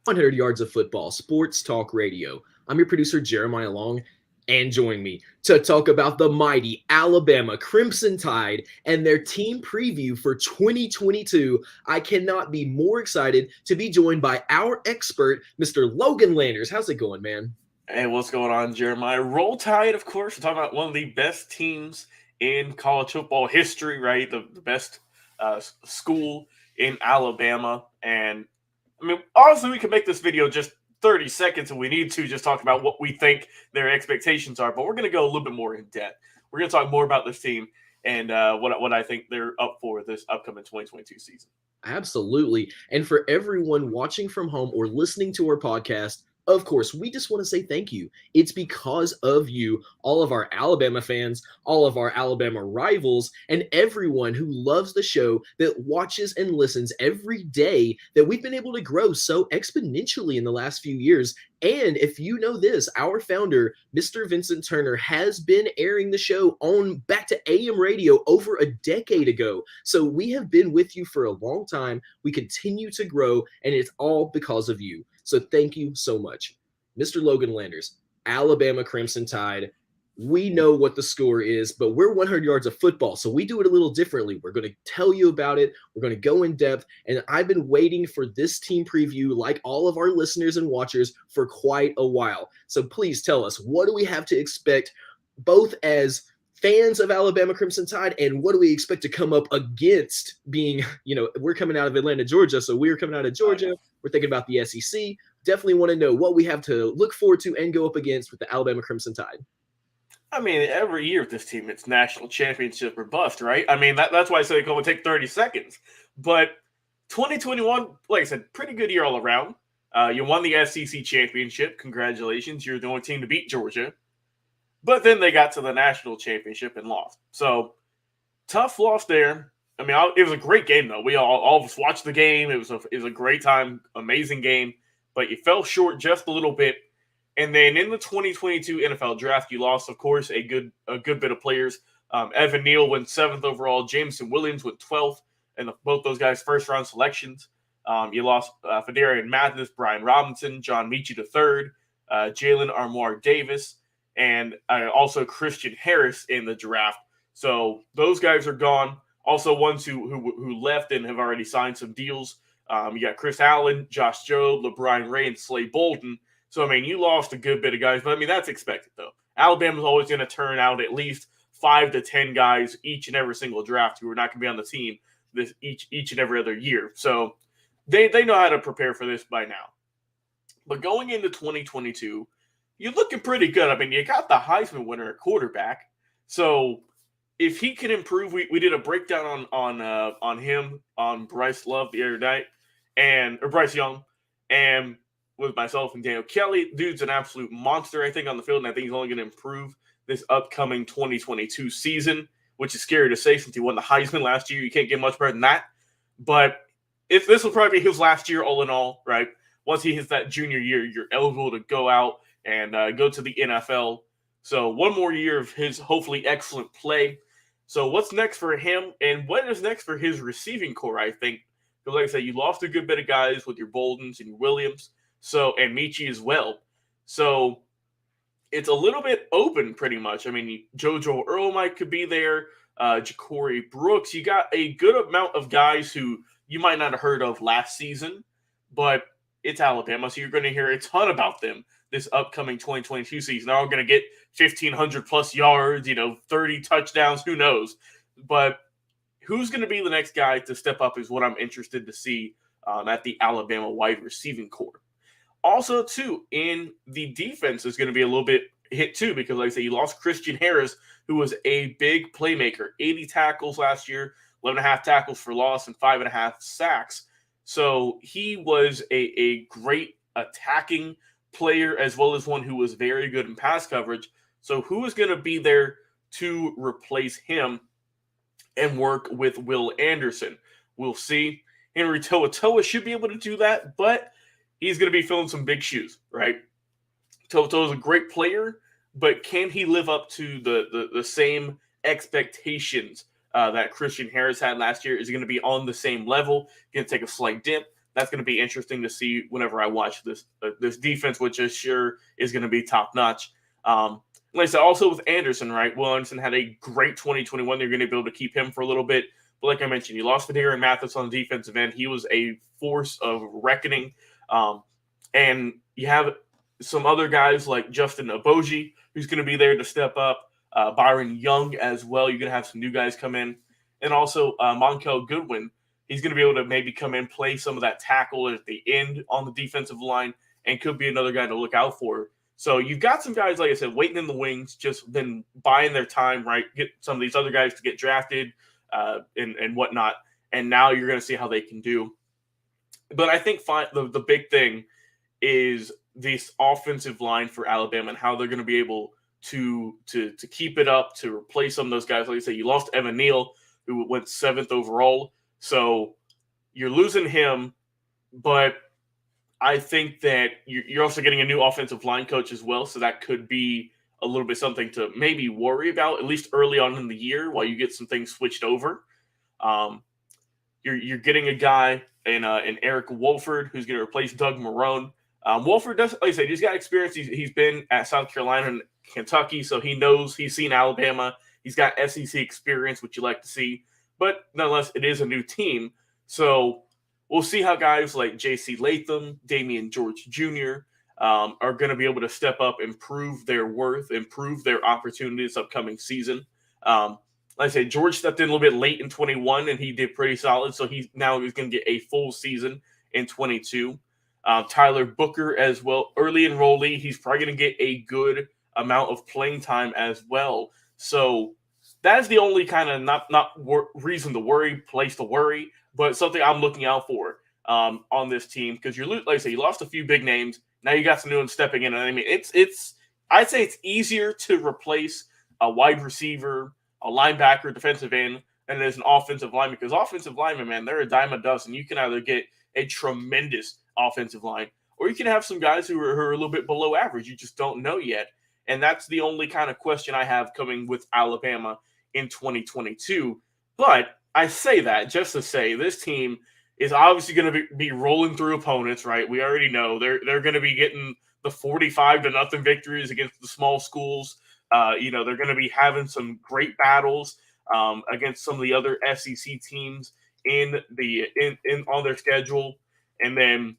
100 yards of football, sports talk radio. I'm your producer, Jeremiah Long, and join me to talk about the mighty Alabama Crimson Tide and their team preview for 2022. I cannot be more excited to be joined by our expert, Mr. Logan Landers. How's it going, man? Hey, what's going on, Jeremiah? Roll Tide, of course. We're talking about one of the best teams in college football history, right? The best school in Alabama. And, I mean, honestly, we could make this video just 30 seconds if we need to, just talk about what we think their expectations are. But we're going to go a little bit more in depth. We're going to talk more about this team and what I think they're up for this upcoming 2022 season. Absolutely. And for everyone watching from home or listening to our podcast, of course, we just want to say thank you. It's because of you, all of our Alabama fans, all of our Alabama rivals, and everyone who loves the show that watches and listens every day that we've been able to grow so exponentially in the last few years. And if you know this, our founder, Mr. Vincent Turner, has been airing the show on back to AM radio over a decade ago. So we have been with you for a long time. We continue to grow, and it's all because of you. So thank you so much. Mr. Logan Landers, Alabama Crimson Tide. We know what the score is, but we're 100 yards of football, so we do it a little differently. We're going to tell you about it. We're going to go in depth, and I've been waiting for this team preview, like all of our listeners and watchers, for quite a while. So please tell us, what do we have to expect, both as fans of Alabama Crimson Tide, and what do we expect to come up against being, we're coming out of Atlanta, Georgia, so we're coming out of Georgia. We're thinking about the SEC. Definitely want to know what we have to look forward to and go up against with the Alabama Crimson Tide. I mean, every year with this team, it's national championship or bust, right? I mean, that's why I say it can only take 30 seconds. But 2021, like I said, pretty good year all around. You won the SEC championship. Congratulations. You're the only team to beat Georgia. But then they got to the national championship and lost. So, tough loss there. I mean, it was a great game, though. We all of us watched the game. It was a great time, amazing game. But you fell short just a little bit. And then in the 2022 NFL Draft, you lost, of course, a good bit of players. Evan Neal went 7th overall. Jameson Williams went 12th. And both those guys' first-round selections. You lost Fedarian Mathis, Brian Robinson, John Mechie III, Jalen Armour Davis, and also Christian Harris in the draft. So those guys are gone. Also, ones who left and have already signed some deals. You got Chris Allen, Josh Jobe, LeBron Ray, and Slay Bolden. So, I mean, you lost a good bit of guys, but, I mean, that's expected, though. Alabama's always going to turn out at least 5 to 10 guys each and every single draft who are not going to be on the team each and every other year. So, they know how to prepare for this by now. But going into 2022, you're looking pretty good. I mean, you got the Heisman winner at quarterback. So, if he can improve, we did a breakdown on him, on Bryce Love the other night, or Bryce Young, and with myself and Daniel Kelly. Dude's an absolute monster, I think, on the field, and I think he's only going to improve this upcoming 2022 season, which is scary to say since he won the Heisman last year. You can't get much better than that. But if this will probably be his last year all in all, right? Once he hits that junior year, you're eligible to go out and go to the NFL. So one more year of his hopefully excellent play. So what's next for him, and what is next for his receiving core, I think? Because like I said, you lost a good bit of guys with your Boldens and your Williams. So, and Mechie as well. So, it's a little bit open pretty much. I mean, JoJo Earl could be there. Ja'Cory Brooks. You got a good amount of guys who you might not have heard of last season, but it's Alabama, so you're going to hear a ton about them this upcoming 2022 season. They're all going to get 1,500 plus yards, 30 touchdowns, who knows. But who's going to be the next guy to step up is what I'm interested to see at the Alabama wide receiving core. Also, too, in the defense is going to be a little bit hit, too, because, like I said, you lost Christian Harris, who was a big playmaker. 80 tackles last year, 11.5 tackles for loss, and 5.5 sacks. So he was a great attacking player as well as one who was very good in pass coverage. So who is going to be there to replace him and work with Will Anderson? We'll see. Henry To'oTo'o should be able to do that, but he's going to be filling some big shoes, right? To'oTo'o is a great player, but can he live up to the same expectations that Christian Harris had last year? Is he going to be on the same level? Going to take a slight dip? that's going to be interesting to see whenever I watch this defense, which is sure is going to be top notch. Like I said, also with Anderson, right? Will Anderson had a great 2021. They're going to be able to keep him for a little bit. But like I mentioned, you lost Federico Mathis on the defensive end. He was a force of reckoning. And you have some other guys like Justin Aboji, who's going to be there to step up. Byron Young as well. You're going to have some new guys come in. And also Monkel Goodwin. He's going to be able to maybe come in, play some of that tackle at the end on the defensive line, and could be another guy to look out for. So you've got some guys, like I said, waiting in the wings, just been buying their time, right? Get some of these other guys to get drafted and whatnot. And now you're going to see how they can do. But I think the big thing is this offensive line for Alabama and how they're going to be able to keep it up, to replace some of those guys. Like I said, you lost Evan Neal, who went 7th overall. So you're losing him, but I think that you're also getting a new offensive line coach as well. So that could be a little bit something to maybe worry about, at least early on in the year while you get some things switched over. You're getting a guy in Eric Wolford who's going to replace Doug Marrone. Wolford does, like I said, he's got experience. He's been at South Carolina and Kentucky, so he's seen Alabama. He's got SEC experience, which you like to see. But nonetheless, it is a new team. So we'll see how guys like J.C. Latham, Damian George Jr. Are going to be able to step up, improve their worth, improve their opportunities upcoming season. Like I say, George stepped in a little bit late in 21, and he did pretty solid. So he's going to get a full season in 22. Tyler Booker as well, early enrollee. He's probably going to get a good amount of playing time as well. So that is the only kind of not reason to worry, place to worry, but something I'm looking out for on this team, because like I say, you lost a few big names. Now you got some new ones stepping in, and I mean I'd say it's easier to replace a wide receiver, a linebacker, defensive end, than it is an offensive lineman, because offensive linemen, man, they're a dime a dozen. You can either get a tremendous offensive line, or you can have some guys who are a little bit below average. You just don't know yet. And that's the only kind of question I have coming with Alabama in 2022. But I say that just to say this team is obviously going to be rolling through opponents, right? We already know they're going to be getting the 45-0 victories against the small schools. They're going to be having some great battles against some of the other SEC teams in on their schedule. And then,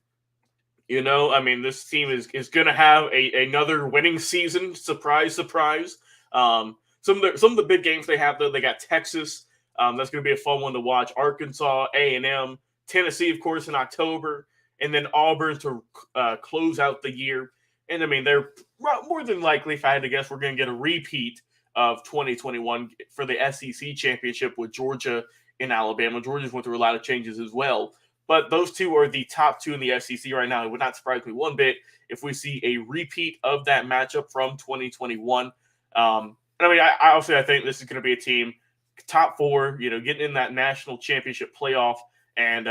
this team is going to have another winning season. Surprise, surprise. Some of the big games they have, though, they got Texas. That's going to be a fun one to watch. Arkansas, A&M, Tennessee, of course, in October, and then Auburn to close out the year. And, they're more than likely, if I had to guess, we're going to get a repeat of 2021 for the SEC championship with Georgia and Alabama. Georgia's went through a lot of changes as well. But those two are the top two in the SEC right now. It would not surprise me one bit if we see a repeat of that matchup from 2021. I think this is going to be a team top 4, getting in that national championship playoff. And,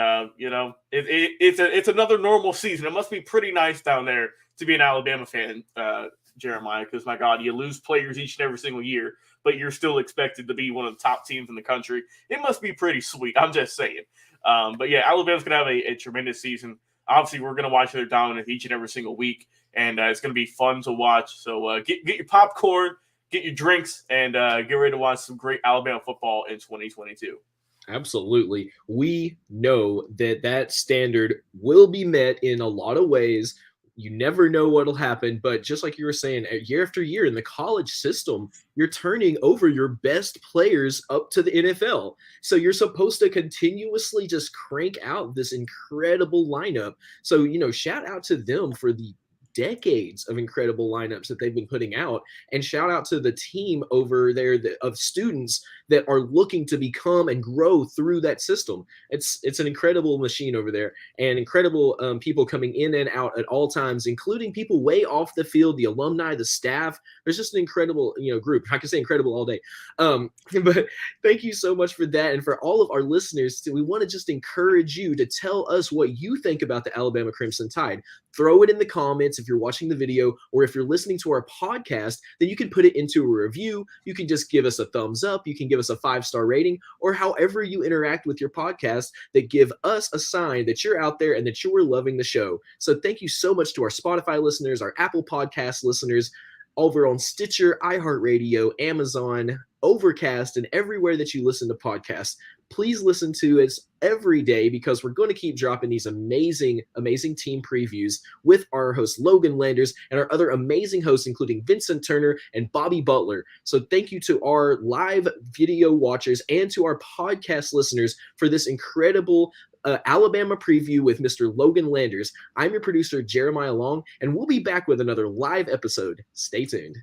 it's another normal season. It must be pretty nice down there to be an Alabama fan, Jeremiah, because, my God, you lose players each and every single year, but you're still expected to be one of the top teams in the country. It must be pretty sweet. I'm just saying. But, yeah, Alabama's going to have a tremendous season. Obviously, we're going to watch their dominance each and every single week, and it's going to be fun to watch. So get your popcorn, get your drinks, and get ready to watch some great Alabama football in 2022. Absolutely. We know that standard will be met in a lot of ways. You never know what'll happen, but just like you were saying, year after year in the college system, you're turning over your best players up to the NFL. So you're supposed to continuously just crank out this incredible lineup. So, shout out to them for the decades of incredible lineups that they've been putting out, and shout out to the team over there of students that are looking to become and grow through that system. It's an incredible machine over there, and incredible people coming in and out at all times, including people way off the field, the alumni, the staff. There's just an incredible group. I can say incredible all day. But thank you so much for that, and for all of our listeners, we want to just encourage you to tell us what you think about the Alabama Crimson Tide. Throw it in the comments if you're watching the video, or if you're listening to our podcast, then you can put it into a review. You can just give us a thumbs up. You can give us us a 5-star rating, or however you interact with your podcast that give us a sign that you're out there and that you are loving the show. So thank you so much to our Spotify listeners, our Apple Podcast listeners, over on Stitcher, iHeartRadio, Amazon, Overcast, and everywhere that you listen to podcasts. Please listen to us every day because we're going to keep dropping these amazing, amazing team previews with our host Logan Landers and our other amazing hosts, including Vincent Turner and Bobby Butler. So thank you to our live video watchers and to our podcast listeners for this incredible Alabama preview with Mr. Logan Landers. I'm your producer, Jeremiah Long, and we'll be back with another live episode. Stay tuned.